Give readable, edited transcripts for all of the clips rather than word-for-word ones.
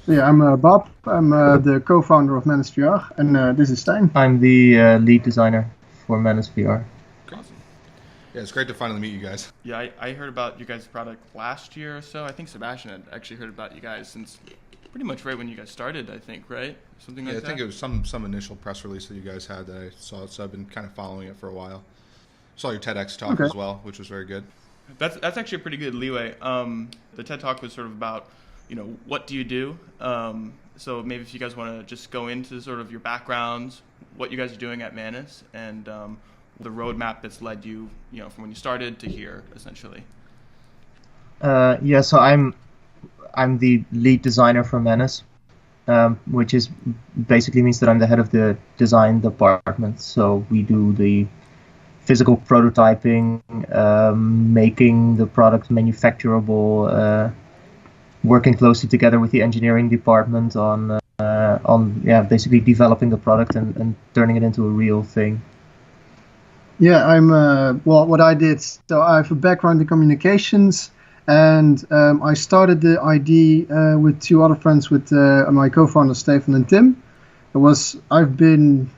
Yeah, I'm Bob. I'm the co-founder of Manus VR, and this is Stijn. I'm the lead designer for Manus VR. Awesome. Yeah, it's great to finally meet you guys. Yeah, I heard about you guys' product last year or so. I think Sebastian had actually heard about you guys since pretty much right when you guys started, I think, right? Something like that? I think it was some initial press release that you guys had that I saw, so I've been kind of following it for a while. Saw your TEDx talk as well, which was very good. That's actually a pretty good leeway. The TED Talk was sort of about, what do you do? So maybe if you guys want to just go into sort of your backgrounds, what you guys are doing at Manus, and the roadmap that's led you, from when you started to here, essentially. So I'm the lead designer for Manus, which is basically means that I'm the head of the design department. So we do the physical prototyping, making the product manufacturable, working closely together with the engineering department on basically developing the product and turning it into a real thing. Yeah, I'm what I did. So I have a background in communications, and I started the ID with two other friends, with my co-founders Stefan and Tim. I've been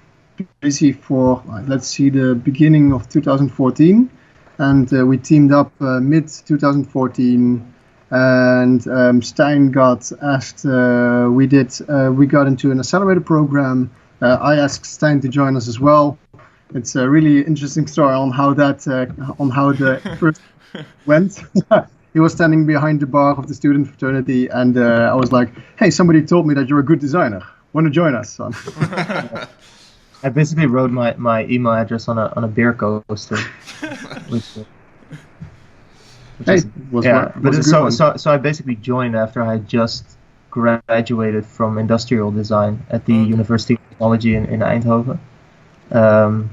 busy for the beginning of 2014, and we teamed up mid 2014. And Stijn got asked. We got into an accelerator program. I asked Stijn to join us as well. It's a really interesting story on how the first went. He was standing behind the bar of the student fraternity, and I was like, "Hey, somebody told me that you're a good designer. Want to join us, son?" I basically wrote my email address on a beer coaster. So I basically joined after I just graduated from industrial design at the University of Technology in Eindhoven.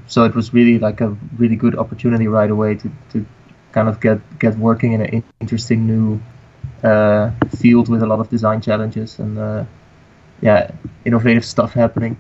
So it was really like a really good opportunity right away to kind of get working in an interesting new field with a lot of design challenges and innovative stuff happening.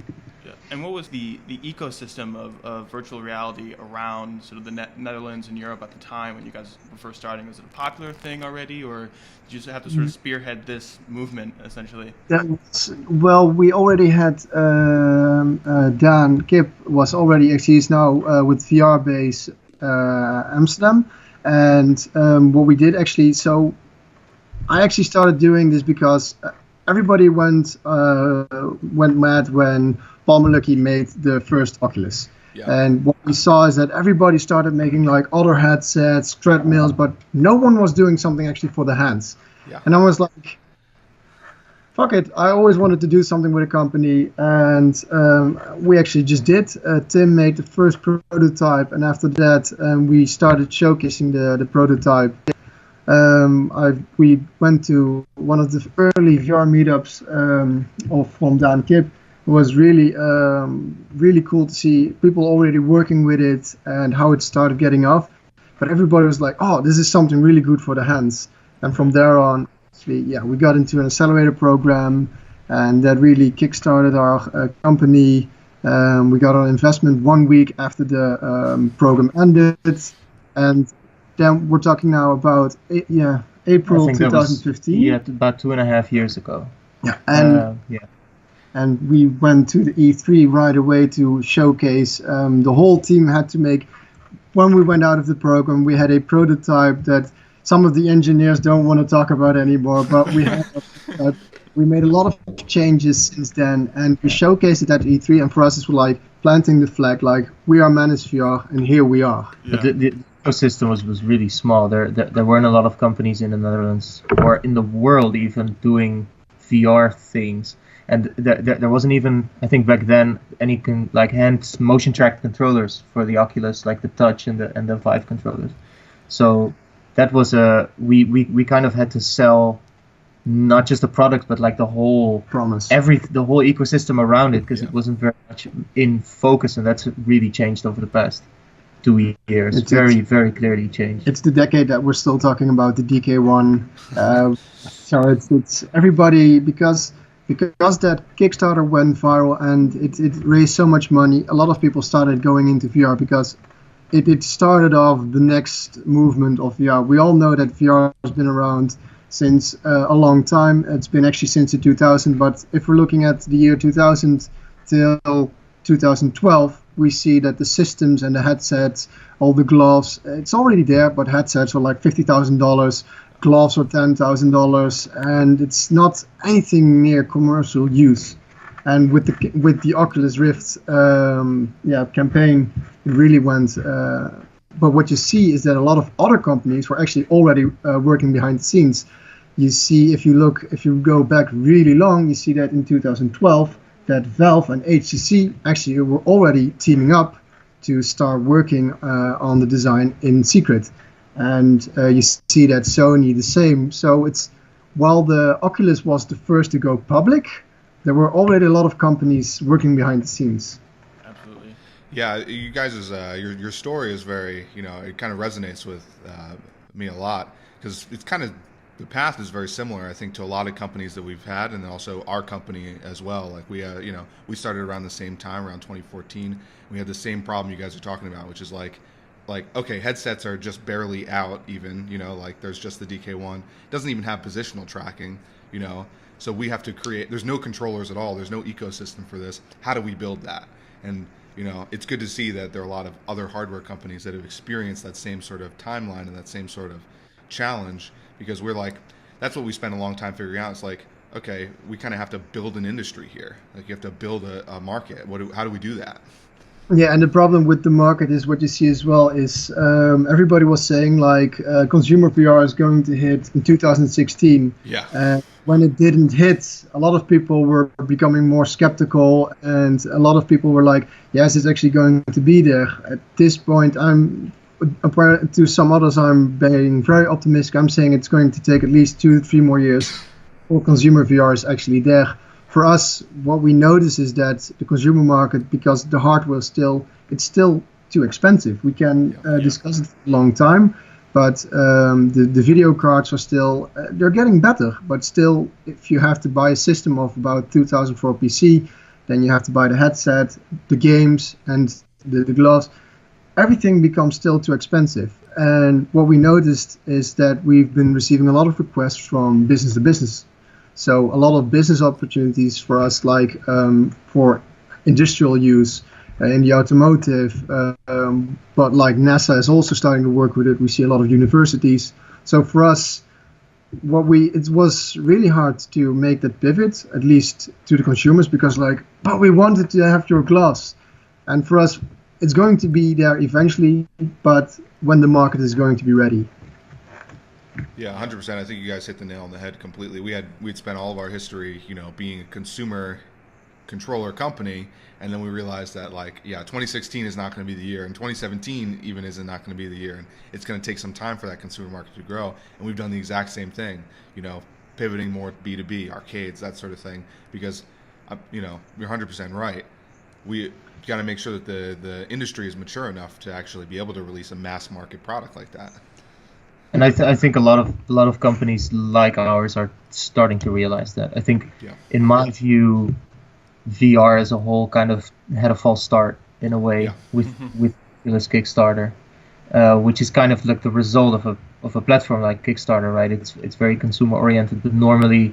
And what was the ecosystem of virtual reality around sort of the Netherlands and Europe at the time when you guys were first starting? Was it a popular thing already, or did you just have to sort of spearhead this movement, essentially? We already had Dan Kip was already actually he's now with VR Base Amsterdam, and what we did actually. So I actually started doing this because everybody went mad when Paul Malucki made the first Oculus. Yeah. And what we saw is that everybody started making like other headsets, treadmills, but no one was doing something actually for the hands. Yeah. And I was like, fuck it, I always wanted to do something with a company, and we actually just did. Tim made the first prototype, and after that we started showcasing the prototype. We went to one of the early VR meetups from Dan Kip. It was really cool to see people already working with it and how it started getting off. But everybody was like, "Oh, this is something really good for the hands." And from there on, we got into an accelerator program, and that really kickstarted our company. We got our investment 1 week after the program ended, and then we're talking now about April 2015. About 2.5 years ago. Yeah, and we went to the E3 right away to showcase. The whole team had to make. When we went out of the program, we had a prototype that some of the engineers don't want to talk about anymore, but we made a lot of changes since then, and we showcased it at E3. And for us, it's like planting the flag, like we are Manus VR, and here we are. Yeah. But the ecosystem was really small. There weren't a lot of companies in the Netherlands or in the world even doing VR things. And there wasn't even, I think back then, any hand motion tracked controllers for the Oculus, like the Touch and the Vive controllers. So that was we kind of had to sell not just the product, but like the whole promise, the whole ecosystem around it, because it wasn't very much in focus, and that's really changed over the past 2 years. It's very clearly changed. It's the decade that we're still talking about, the DK1. So it's everybody because that Kickstarter went viral and it raised so much money. A lot of people started going into VR because it started off the next movement of VR. We all know that VR has been around since a long time. It's been actually since the 2000, but if we're looking at the year 2000 till 2012, we see that the systems and the headsets, all the gloves, it's already there, but headsets are like $50,000, gloves are $10,000, and it's not anything near commercial use. And with the Oculus Rift campaign, it really went. But what you see is that a lot of other companies were actually already working behind the scenes. You see, if you go back really long, you see that in 2012, that Valve and HTC actually were already teaming up to start working on the design in secret. And you see that Sony the same. So while the Oculus was the first to go public, there were already a lot of companies working behind the scenes. Absolutely. Yeah, you guys' your story is very, it kind of resonates with me a lot, because it's kind of, the path is very similar, I think, to a lot of companies that we've had, and also our company as well. Like we started around the same time, around 2014. We had the same problem you guys are talking about, which is like okay, headsets are just barely out even, like there's just the DK1. It doesn't even have positional tracking, so we have to create, there's no controllers at all, there's no ecosystem for this. How do we build that? And it's good to see that there are a lot of other hardware companies that have experienced that same sort of timeline and that same sort of challenge, because we're like, that's what we spent a long time figuring out. It's like, okay, we kind of have to build an industry here. Like, you have to build a market. How do we do that? Yeah, and the problem with the market is what you see as well is everybody was saying like consumer VR is going to hit in 2016. Yeah. When it didn't hit, a lot of people were becoming more skeptical, and a lot of people were like, yes, it's actually going to be there. At this point, to some others, I'm being very optimistic. I'm saying it's going to take at least 2-3 more years for consumer VR is actually there. For us, what we notice is that the consumer market, because the hardware it's still too expensive. We can discuss it for a long time, but the video cards are still, they're getting better, but still, if you have to buy a system of about 2,000 for a PC, then you have to buy the headset, the games, and the gloves. Everything becomes still too expensive. And what we noticed is that we've been receiving a lot of requests from business to business. So a lot of business opportunities for us, like for industrial use in the automotive, but like NASA is also starting to work with it. We see a lot of universities. So for us, it was really hard to make that pivot, at least to the consumers, because but we wanted to have your glass. And for us, it's going to be there eventually, but when the market is going to be ready. Yeah, 100%. I think you guys hit the nail on the head completely. We'd spent all of our history, being a consumer controller company, and then we realized that 2016 is not going to be the year, and 2017 even is not going to be the year, and it's going to take some time for that consumer market to grow. And we've done the exact same thing, pivoting more B2B, arcades, that sort of thing, because you're 100% right. We got to make sure that the industry is mature enough to actually be able to release a mass market product like that. And I think a lot of companies like ours are starting to realize that. I think, in my view, VR as a whole kind of had a false start in a way with Oculus Kickstarter, which is kind of like the result of a platform like Kickstarter, right? It's very consumer oriented, but normally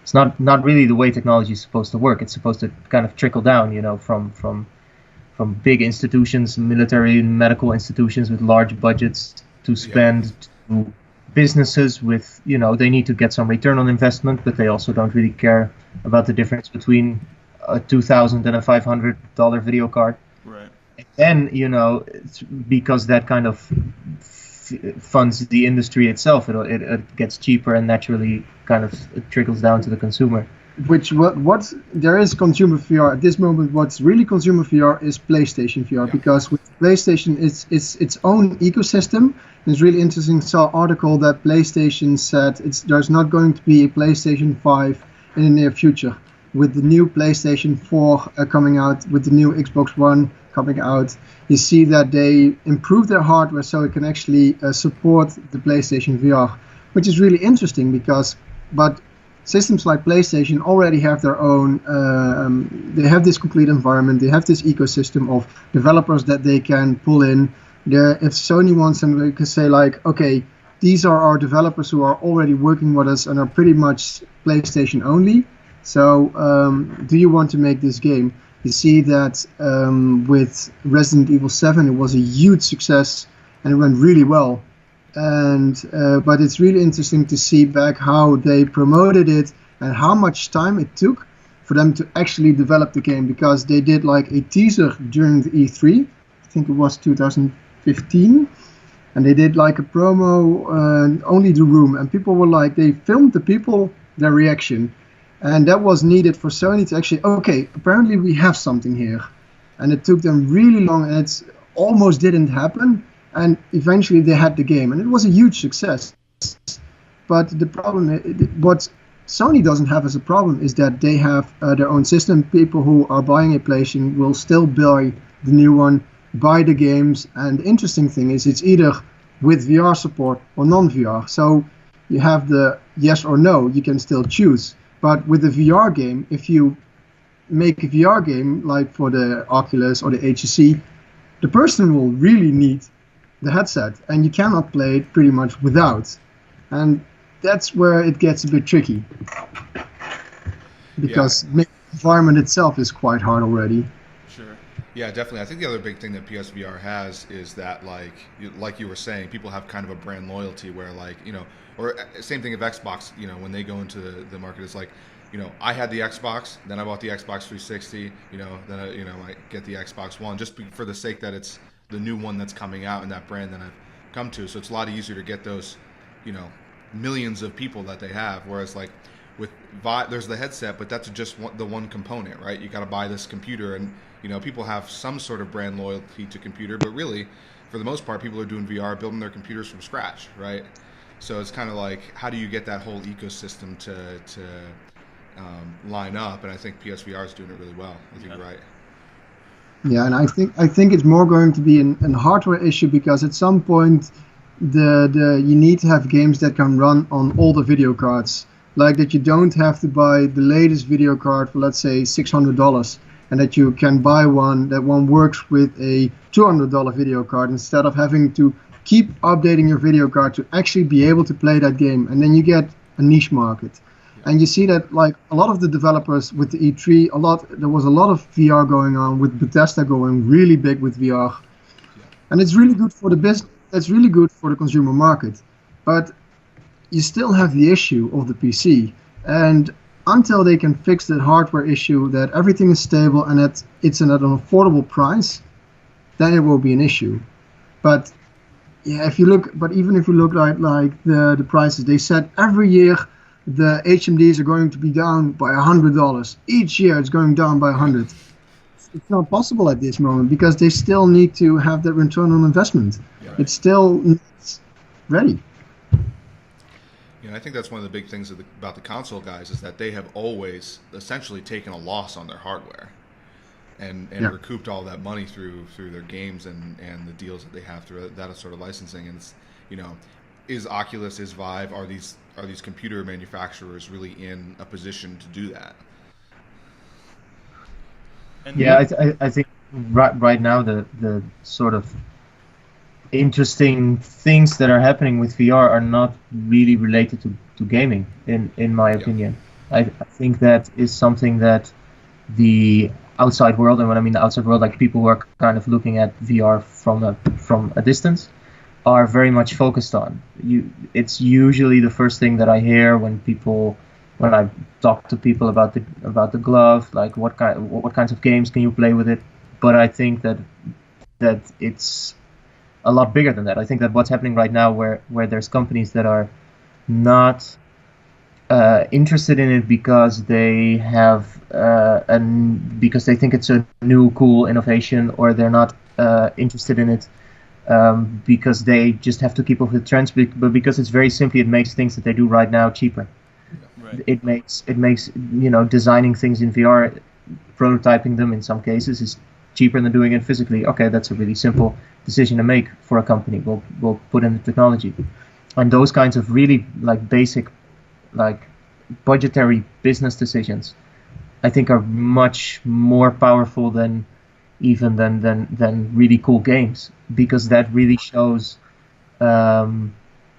it's not really the way technology is supposed to work. It's supposed to kind of trickle down, from big institutions, military and medical institutions with large budgets to spend to businesses with, they need to get some return on investment, but they also don't really care about the difference between a $2,000 and a $500 video card. Right. And then, it's because that kind of funds the industry itself, it gets cheaper and naturally kind of trickles down to the consumer. What there is consumer VR at this moment. What's really consumer VR is PlayStation VR, because with PlayStation it's its own ecosystem. It's really interesting. Saw an article that PlayStation said there's not going to be a PlayStation 5 in the near future. With the new PlayStation 4 coming out, with the new Xbox One coming out, you see that they improved their hardware so it can actually support the PlayStation VR, which is really interesting but systems like PlayStation already have their own, they have this complete environment, they have this ecosystem of developers that they can pull in. If Sony wants them, they can say okay, these are our developers who are already working with us and are pretty much PlayStation only. So do you want to make this game? You see that with Resident Evil 7, it was a huge success and it went really well. And but it's really interesting to see back how they promoted it and how much time it took for them to actually develop the game, because they did like a teaser during the E3, I think it was 2015, and they did like a promo, only the room, and people were like, they filmed the people, their reaction, and that was needed for Sony to actually, okay, apparently we have something here, and it took them really long, and it almost didn't happen, and eventually they had the game, and it was a huge success. But the problem, what Sony doesn't have as a problem, is that they have their own system. People who are buying a PlayStation will still buy the new one, buy the games, and the interesting thing is it's either with VR support or non-VR. So you have the yes or no, you can still choose. But with the VR game, if you make a VR game like for the Oculus or the HTC, the person will really need the headset, and you cannot play it pretty much without. And that's where it gets a bit tricky, because the environment itself is quite hard already. Sure. Yeah, definitely. I think the other big thing that PSVR has is that, like you were saying, people have kind of a brand loyalty where, like, you know, or same thing of Xbox, you know, when they go into the market, it's like, you know, I had the Xbox, then I bought the Xbox 360, you know, then I get the Xbox One just for the sake that it's the new one that's coming out and that brand that I've come to. So it's a lot easier to get those, you know, millions of people that they have, whereas like with Vive, there's the headset, but that's just the one component, right? You got to buy this computer, and you know, people have some sort of brand loyalty to computer, but really for the most part people are doing VR, building their computers from scratch, right? So it's kind of like, how do you get that whole ecosystem to line up? And I think PSVR is doing it really well. I think you're right. Yeah, and I think it's more going to be an hardware issue, because at some point you need to have games that can run on all the video cards, like that you don't have to buy the latest video card for, let's say, $600, and that you can buy one that works with a $200 video card, instead of having to keep updating your video card to actually be able to play that game, and then you get a niche market. And you see that, like, a lot of the developers with the E3, there was a lot of VR going on, with Bethesda going really big with VR, and it's really good for the business. That's really good for the consumer market, but you still have the issue of the PC, and until they can fix that hardware issue, that everything is stable and that it's at an affordable price, then it will be an issue. But yeah, even if you look like the prices, they said every year the HMDs are going to be down by $100. Each year it's going down by $100. It's not possible at this moment, because they still need to have that return on investment. Yeah, right. It's still not ready. Yeah, I think that's one of the big things about the console guys, is that they have always essentially taken a loss on their hardware and recouped all that money through their games and the deals that they have through that sort of licensing. And it's, you know, is Oculus, is Vive, are these computer manufacturers really in a position to do that? Yeah, I think right now the sort of interesting things that are happening with VR are not really related to gaming, in my opinion. I think that is something that the outside world, and when I mean the outside world, like people who are kind of looking at VR from a distance, are very much focused on. It's usually the first thing that I hear when I talk to people about the glove, like what kinds of games can you play with it. But I think that it's a lot bigger than that. I think that what's happening right now, where there's companies that are not interested in it because they have because they think it's a new cool innovation, or they're not interested in it because they just have to keep up with trends, but because it's very simply, it makes things that they do right now cheaper. Right. It makes designing things in VR, prototyping them in some cases, is cheaper than doing it physically. Okay, that's a really simple decision to make for a company. We'll put in the technology, and those kinds of really basic, budgetary business decisions, I think are much more powerful than really cool games, because that really shows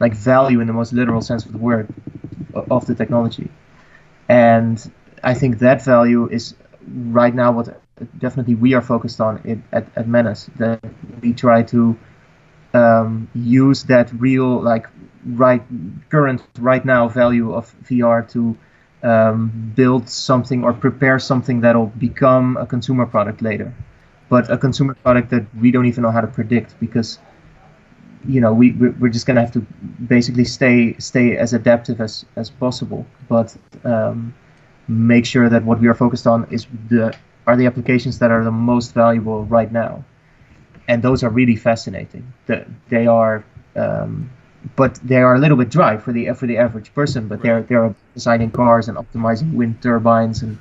like value in the most literal sense of the word of the technology. And I think that value is right now what definitely we are focused on at Manus, that we try to use that real, like right now value of VR to build something or prepare something that'll become a consumer product later, but a consumer product that we don't even know how to predict, because we're just gonna have to basically stay as adaptive as possible, but make sure that what we are focused on are the applications that are the most valuable right now, and those are really fascinating. They are, but they are a little bit dry for the average person. But they're designing cars and optimizing wind turbines and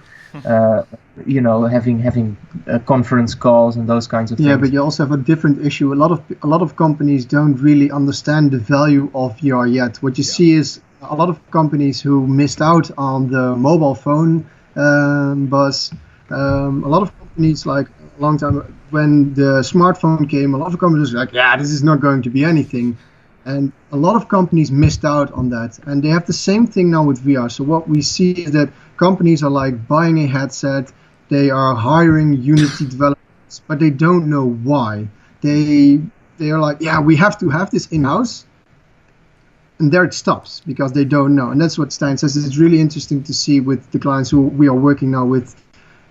having conference calls and those kinds of things. Yeah, but you also have a different issue. A lot of companies don't really understand the value of VR yet. What you see is a lot of companies who missed out on the mobile phone buzz. A lot of companies, like a long time when the smartphone came, a lot of companies were like, yeah, this is not going to be anything. And a lot of companies missed out on that. And they have the same thing now with VR. So what we see is that companies are like buying a headset, they are hiring Unity developers, but they don't know why. They are like, yeah, we have to have this in-house. And there it stops because they don't know. And that's what Stijn says. It's really interesting to see with the clients who we are working now with,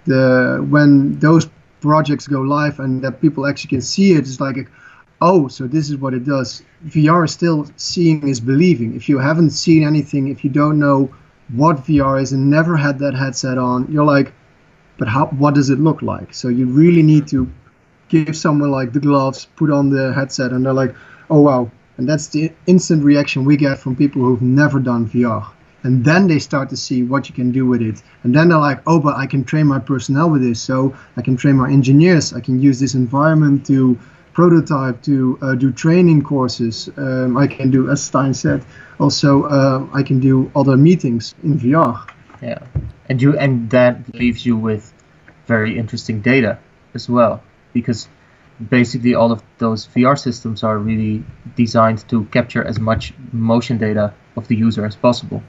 when those projects go live and that people actually can see it. It's like, oh, so this is what it does. VR is still seeing is believing. If you haven't seen anything, if you don't know what VR is and never had that headset on, you're like, but what does it look like? So you really need to give someone like the gloves, put on the headset, and they're like, oh wow. And that's the instant reaction we get from people who've never done VR. And then they start to see what you can do with it. And then they're like, oh, but I can train my personnel with this. So I can train my engineers. I can use this environment to prototype, to do training courses. I can do, as Stijn said, also I can do other meetings in VR. Yeah, and that leaves you with very interesting data as well, because basically all of those VR systems are really designed to capture as much motion data of the user as possible.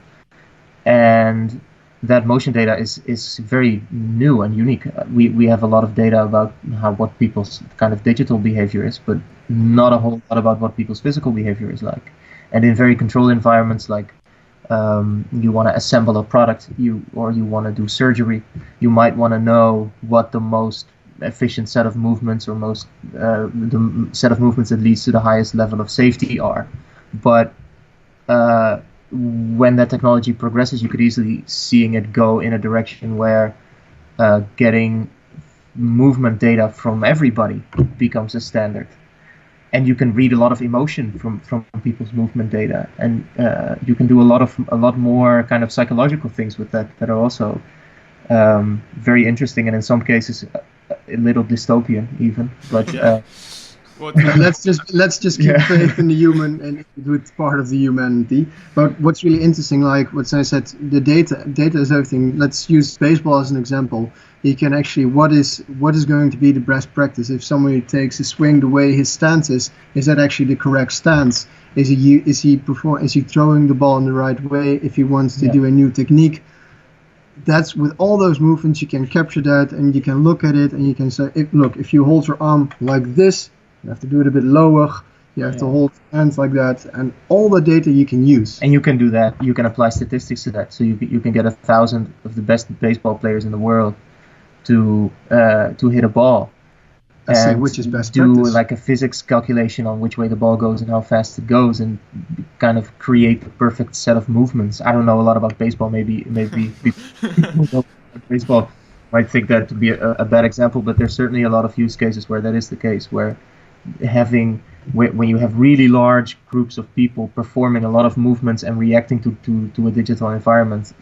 And that motion data is very new and unique. We have a lot of data about what people's kind of digital behavior is, but not a whole lot about what people's physical behavior is like. And in very controlled environments, like you want to assemble a product, you want to do surgery, you might want to know what the most efficient set of movements or the set of movements that leads to the highest level of safety are. But when that technology progresses, you could easily seeing it go in a direction where getting movement data from everybody becomes a standard, and you can read a lot of emotion from people's movement data, and you can do a lot more kind of psychological things with that are also very interesting, and in some cases a little dystopian even. But let's just keep faith in the human and the good part of the humanity. But what's really interesting, like what I said, the data is everything. Let's use baseball as an example. You can actually, what is going to be the best practice? If somebody takes a swing, the way his stance is that actually the correct stance? Is he throwing the ball in the right way? If he wants to do a new technique, that's with all those movements, you can capture that and you can look at it and you can say, if you hold your arm like this, you have to do it a bit lower. You have to hold hands like that, and all the data you can use. And you can do that. You can apply statistics to that. So you can get 1,000 of the best baseball players in the world to hit a ball, and say which is best do practice. Like a physics calculation on which way the ball goes and how fast it goes, and kind of create the perfect set of movements. I don't know a lot about baseball. Maybe people who know about baseball might think that to be a bad example, but there's certainly a lot of use cases where that is the case, where when you have really large groups of people performing a lot of movements and reacting to a digital environment,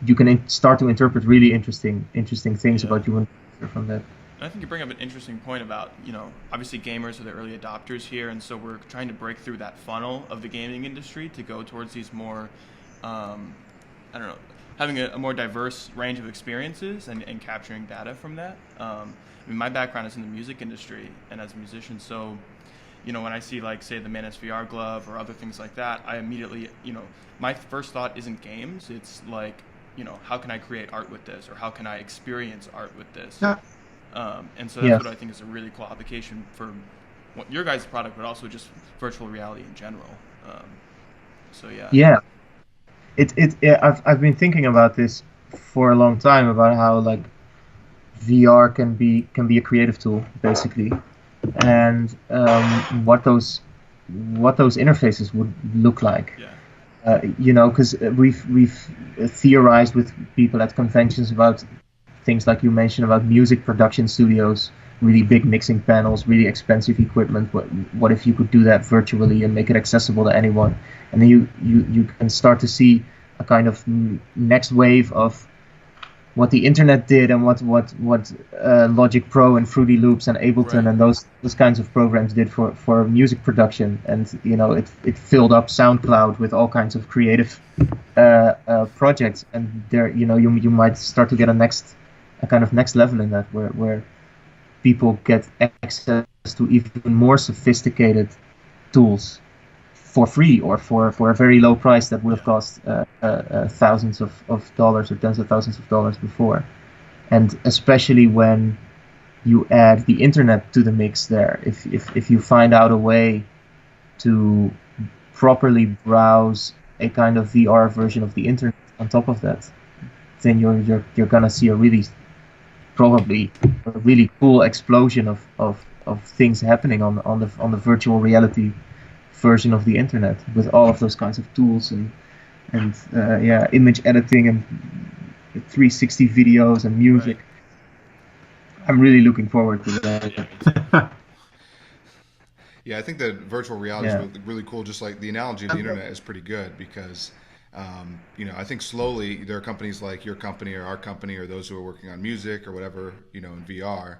you can start to interpret really interesting things about human behavior from that. I think you bring up an interesting point about, obviously gamers are the early adopters here, and so we're trying to break through that funnel of the gaming industry to go towards these more, having a more diverse range of experiences and capturing data from that. My background is in the music industry and as a musician, so when I see like say the Manus VR glove or other things like that, I immediately, my first thought isn't games. It's like, how can I create art with this, or how can I experience art with this? Yeah. And so that's what I think is a really cool application for your guys' product, but also just virtual reality in general. So yeah. Yeah. I've been thinking about this for a long time, about how like VR can be a creative tool basically, and what those interfaces would look like. Yeah. Because we've theorized with people at conventions about things like you mentioned about music production studios, really big mixing panels, really expensive equipment. What if you could do that virtually and make it accessible to anyone? And then you can start to see a kind of next wave of what the internet did, and what Logic Pro and Fruity Loops and Ableton and those kinds of programs did for music production. And it filled up SoundCloud with all kinds of creative projects. And there you might start to get a kind of next level in that, where people get access to even more sophisticated tools for free, or for a very low price that would have cost thousands of dollars or tens of thousands of dollars before. And especially when you add the internet to the mix there, if you find out a way to properly browse a kind of VR version of the internet on top of that, then you're gonna see probably a really cool explosion of things happening on the virtual reality version of the internet, with all of those kinds of tools and image editing and 360 videos and music. Right. I'm really looking forward to that. Yeah, I think that virtual reality is really cool. Just like the analogy of the internet is pretty good, because I think slowly there are companies like your company or our company or those who are working on music or whatever, in VR,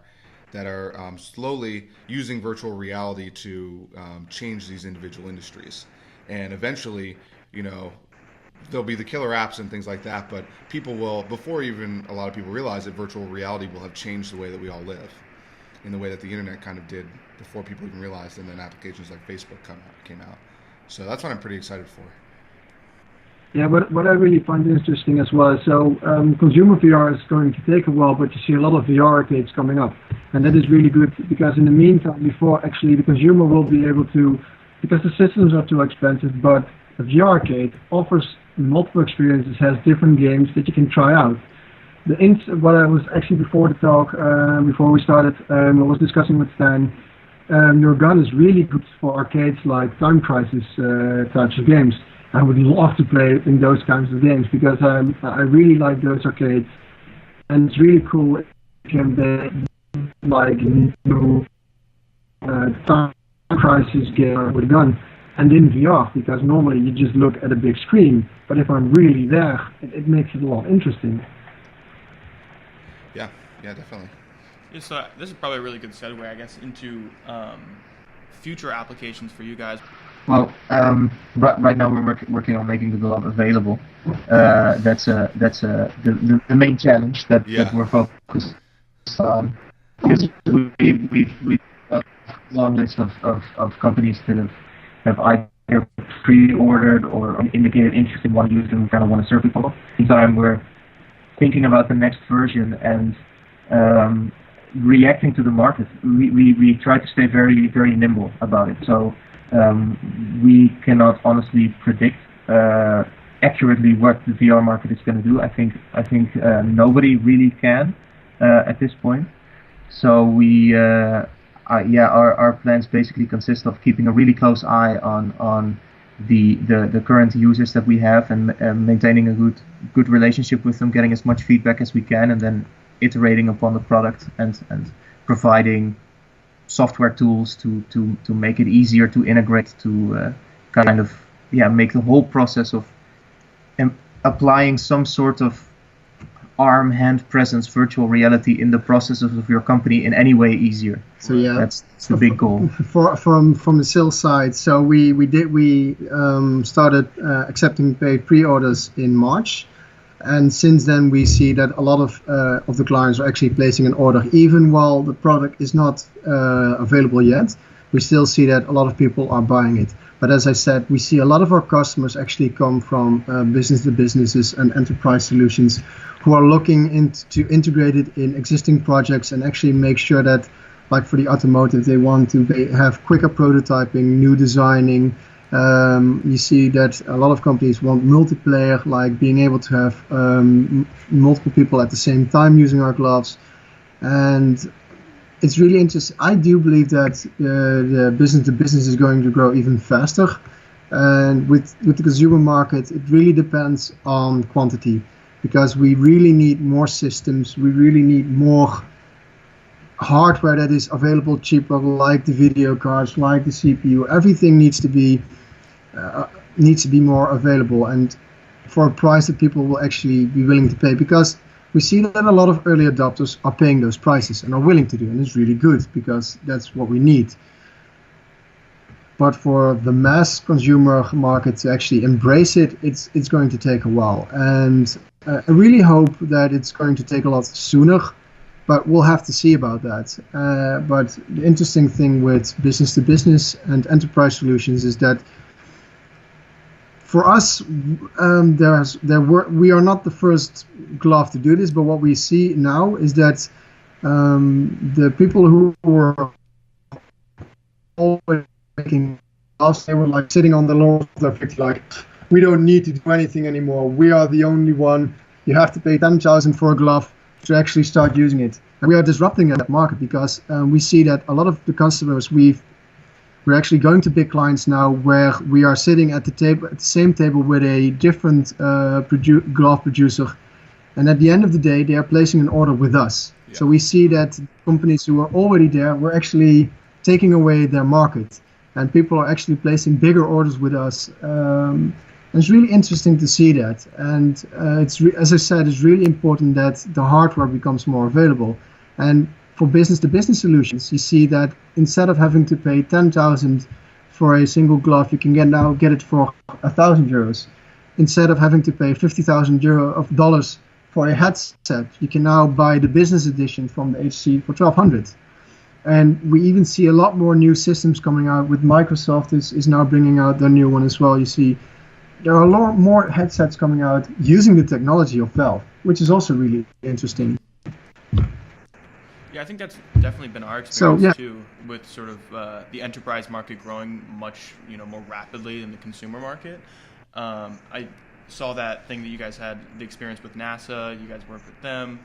that are slowly using virtual reality to change these individual industries. And eventually, there'll be the killer apps and things like that, but people will, before even a lot of people realize that virtual reality will have changed the way that we all live, in the way that the internet kind of did before people even realized, and then applications like Facebook came out. So that's what I'm pretty excited for. Yeah, what I really find interesting as well, so consumer VR is going to take a while, but you see a lot of VR arcades coming up. And that is really good, because in the meantime, before actually the consumer will be able to, because the systems are too expensive, but the VR arcade offers multiple experiences, has different games that you can try out. What I was actually before the talk, before we started, I was discussing with Stijn, your gun is really good for arcades like Time Crisis types of games. I would love to play in those kinds of games, because I really like those arcades, and it's really cool if you can be like new Time Crisis game with a gun, and in VR, because normally you just look at a big screen, but if I'm really there, it makes it a lot interesting. Yeah, definitely. Yeah, so this is probably a really good segue, I guess, into future applications for you guys. Well, right now we're working on making the glove available. That's the main challenge that we're focused on. Because we've got a long list of companies that have either pre-ordered or indicated interest in one use, and we kind of want to serve people. In time, we're thinking about the next version and reacting to the market. We try to stay very, very nimble about it. So we cannot honestly predict accurately what the VR market is going to do. I think nobody really can at this point. So our plans basically consist of keeping a really close eye on the current users that we have, and maintaining a good relationship with them, getting as much feedback as we can, and then iterating upon the product and providing software tools to make it easier to integrate, to kind of make the whole process of applying some sort of arm hand presence virtual reality in the processes of your company in any way easier. So that's the big goal. From the sales side, so we started accepting paid pre-orders in March. And since then, we see that a lot of the clients are actually placing an order, even while the product is not available yet. we still see that a lot of people are buying it. But as I said, we see a lot of our customers actually come from business to businesses and enterprise solutions who are looking to integrate it in existing projects and actually make sure that, like for the automotive, they want to have quicker prototyping, new designing. You see that a lot of companies want multiplayer, like being able to have multiple people at the same time using our gloves. And it's really interesting. I do believe that the business to business is going to grow even faster. And with the consumer market, it really depends on quantity, because we really need more systems. We really need more hardware that is available cheaper, like the video cards, like the CPU. Everything needs to be more available, and for a price that people will actually be willing to pay, because we see that a lot of early adopters are paying those prices and are willing to do, and it's really good because that's what we need. But for the mass consumer market to actually embrace it, it's going to take a while, and I really hope that it's going to take a lot sooner, but we'll have to see about that. But the interesting thing with business to business and enterprise solutions is that for us, we are not the first glove to do this, but what we see now is that the people who were always making gloves, they were like sitting on the laurels of their victory, like, we don't need to do anything anymore. We are the only one. You have to pay 10,000 for a glove to actually start using it. And we are disrupting that market, because we see that a lot of the customers we're actually going to big clients now where we are sitting at the same table with a different glove producer, and at the end of the day they are placing an order with us. Yeah. So we see that companies who are already there, we're actually taking away their market, and people are actually placing bigger orders with us. It's really interesting to see that, and as I said, it's really important that the hardware becomes more available. And for business-to-business solutions, you see that instead of having to pay 10,000 for a single glove, you can now get it for 1,000 euros. Instead of having to pay $50,000 for a headset, you can now buy the business edition from the HC for 1,200. And we even see a lot more new systems coming out. With Microsoft is now bringing out their new one as well. You see there are a lot more headsets coming out using the technology of Valve, which is also really interesting. Yeah, I think that's definitely been our experience too, with sort of the enterprise market growing much more rapidly than the consumer market. I saw that thing that you guys had the experience with NASA. You guys worked with them,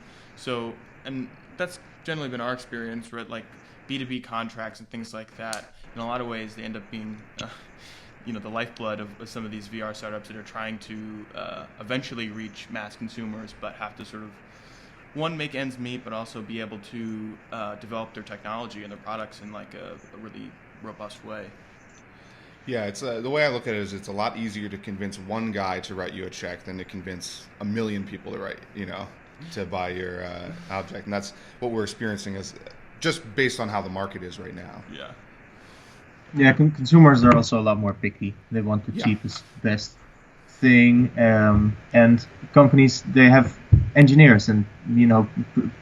and that's generally been our experience, right? Like B2B contracts and things like that. In a lot of ways, they end up being the lifeblood of some of these VR startups that are trying to eventually reach mass consumers, but have to sort of make ends meet, but also be able to develop their technology and their products in like a really robust way. Yeah, it's the way I look at it is it's a lot easier to convince one guy to write you a check than to convince a million people to buy your object, and that's what we're experiencing is just based on how the market is right now. Yeah, consumers are also a lot more picky. They want the cheapest, best thing, and companies, they have engineers and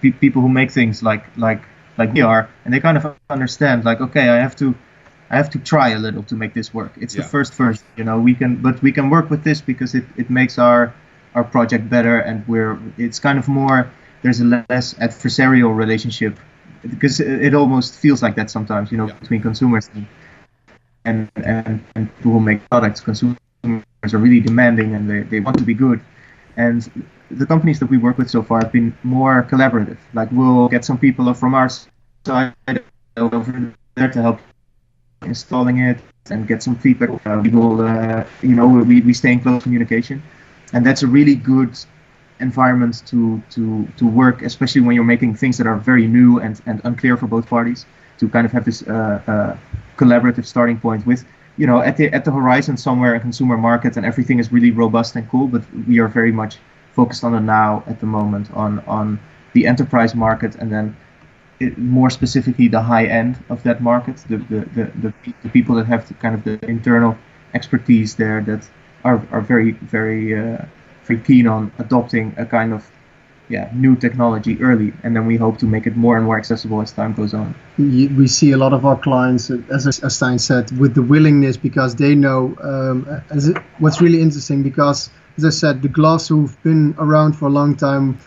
people who make things like we are, and they kind of understand, like, okay, I have to try a little to make this work. It's the first version, we can work with this because it makes our project better, and it's kind of more, there's a less adversarial relationship, because it almost feels like that sometimes, between consumers and people who make products. Consumers are really demanding, and they want to be good, and the companies that we work with so far have been more collaborative. Like, we'll get some people from our side over there to help installing it and get some feedback. We stay in close communication, and that's a really good environment to work, especially when you're making things that are very new and unclear for both parties, to kind of have this collaborative starting point with, at the horizon somewhere, a consumer market, and everything is really robust and cool, but we are very much focused on the now at the moment, on the enterprise market, and then more specifically the high end of that market, the people that have kind of the internal expertise there, that are very very very keen on adopting a kind of new technology early, and then we hope to make it more and more accessible as time goes on. We see a lot of our clients, as Stijn said, with the willingness, because they know what's really interesting, because as I said, the glass who've been around for a long time,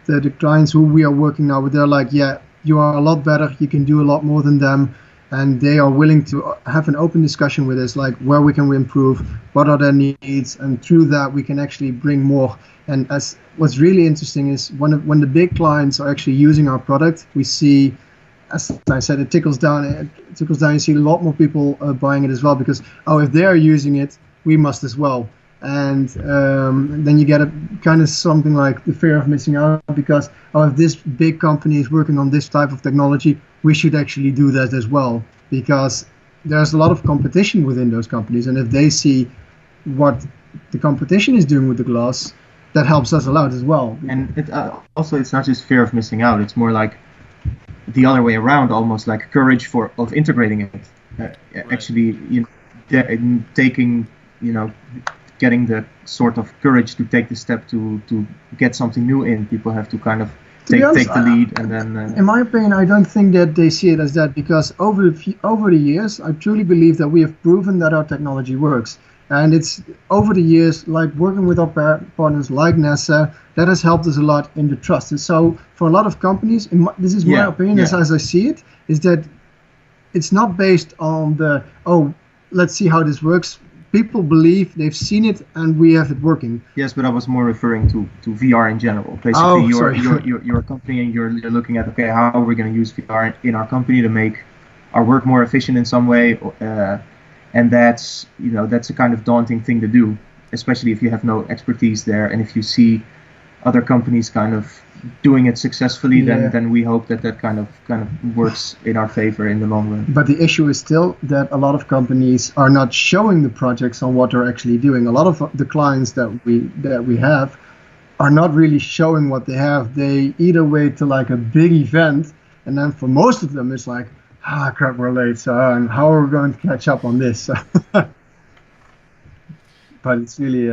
the clients who we are working now with, they're like, yeah, you are a lot better, you can do a lot more than them, and they are willing to have an open discussion with us, like where we can improve, what are their needs, and through that we can actually bring more. And as what's really interesting is when the big clients are actually using our product, we see, as I said, it tickles down. You see a lot more people buying it as well, because if they are using it, we must as well. And then you get a kind of something like the fear of missing out, because if this big company is working on this type of technology, we should actually do that as well, because there's a lot of competition within those companies, and if they see what the competition is doing with the glass, that helps us a lot as well. And it's not just fear of missing out, it's more like the other way around, almost like courage of integrating it. Right. Actually, getting the sort of courage to take the step to get something new in. People have to kind of take the lead, and then. In my opinion, I don't think that they see it as that, because over the years, I truly believe that we have proven that our technology works. And it's over the years, like working with our partners like NASA, that has helped us a lot in the trust. And so for a lot of companies, this is my opinion as I see it, is that it's not based on let's see how this works. People believe they've seen it and we have it working. Yes, but I was more referring to VR in general. Basically, you're a company and you're looking at, okay, how are we going to use VR in our company to make our work more efficient in some way? And that's a kind of daunting thing to do, especially if you have no expertise there. And if you see other companies kind of doing it successfully, then we hope that kind of works in our favor in the long run. But the issue is still that a lot of companies are not showing the projects on what they're actually doing. A lot of the clients that we have are not really showing what they have. They either wait till like a big event, and then for most of them it's like, crap, we're late, so how are we going to catch up on this? But it's really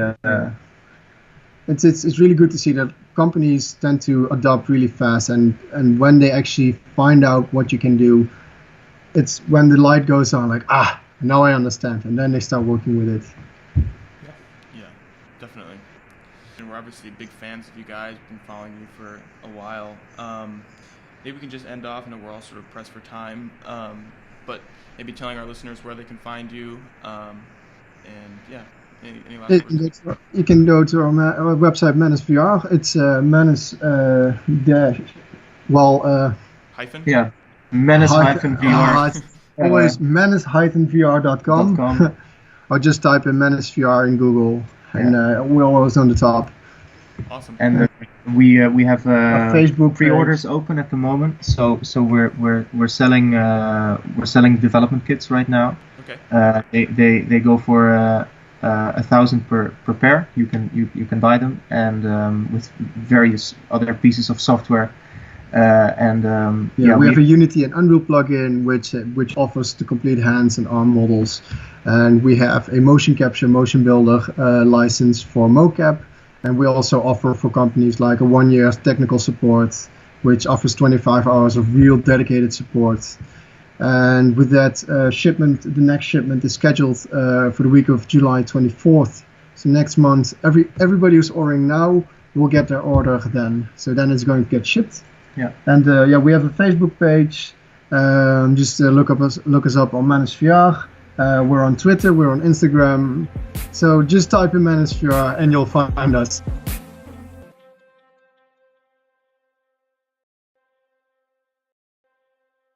it's really good to see that companies tend to adopt really fast, and when they actually find out what you can do, it's when the light goes on, like, now I understand, and then they start working with it. Yeah, definitely. And we're obviously big fans of you guys, been following you for a while. Maybe we can just end off, and we're all sort of pressed for time, but maybe telling our listeners where they can find you, and any last words? You can go to our website, Manus VR. It's Manus hyphen? Yeah, Manus-VR. Always Manus-VR.com. Or just type in Manus VR in Google, and we're always on the top. Awesome. And we have Facebook pre-orders open at the moment, so we're selling development kits right now. Okay. They go for 1,000 per pair. You can buy them, and with various other pieces of software. We have a Unity and Unreal plugin which offers the complete hands and arm models, and we have a motion capture, motion builder license for mocap. And we also offer for companies like a 1-year technical support, which offers 25 hours of real dedicated support. And with that the next shipment is scheduled for the week of July 24th. So next month, everybody who's ordering now will get their order then. So then it's going to get shipped. Yeah. And we have a Facebook page. Just look us up on Manus VR. We're on Twitter, we're on Instagram. So just type in Manus VR and you'll find us.